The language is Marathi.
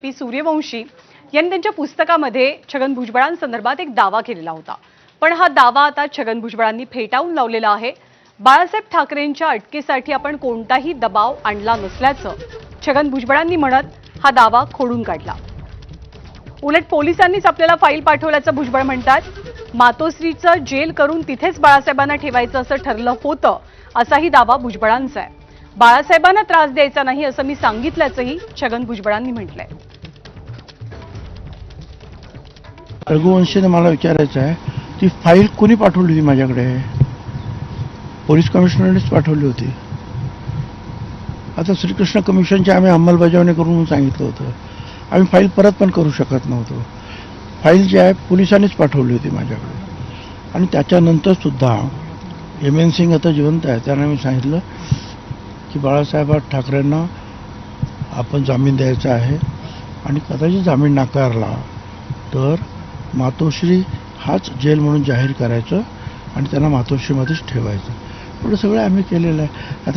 पी सूर्यवंशी यांनी त्यांच्या पुस्तकामध्ये छगन भुजबळांसंदर्भात एक दावा केलेला होता। पण हा दावा आता छगन भुजबळांनी फेटाळून लावलेला आहे। बाळासाहेब ठाकरेंच्या अटकेसाठी आपण कोणताही दबाव आणला नसल्याचं छगन भुजबळांनी म्हणत हा दावा खोडून काढला। उलट पोलिसांनीच आपल्याला फाईल पाठवल्याचं भुजबळ म्हणतात। मातोश्रीचं जेल करून तिथेच बाळासाहेबांना ठेवायचं असं ठरलं होतं असाही दावा भुजबळांचा आहे। बाळासाहेबांना त्रास द्यायचा नाही असं मी सांगितल्याचंही छगन भुजबळांनी म्हटलंय। रघुवंशीने मला विचारायचं आहे, ती फाईल कोणी पाठवली होती माझ्याकडे? पोलीस कमिशनरनेच पाठवली होती। आता श्रीकृष्ण कमिशनची आम्ही अंमलबजावणी करून म्हणून सांगितलं होतं। आम्ही फाईल परत पण करू शकत नव्हतो। फाईल जी आहे पोलिसांनीच पाठवली होती माझ्याकडे। आणि त्याच्यानंतर सुद्धा एम.एन. सिंग आता जिवंत आहे, त्यांना मी सांगितलं की बाळासाहेब ठाकरेंना आपण जामीन द्यायचा आहे आणि कदाचित जामीन नाकारला तर मातोश्री हाच जेल म्हणून जाहीर करायचं आणि त्यांना मातोश्रीमध्येच ठेवायचं। एवढं सगळं आम्ही केलेलं आहे। आता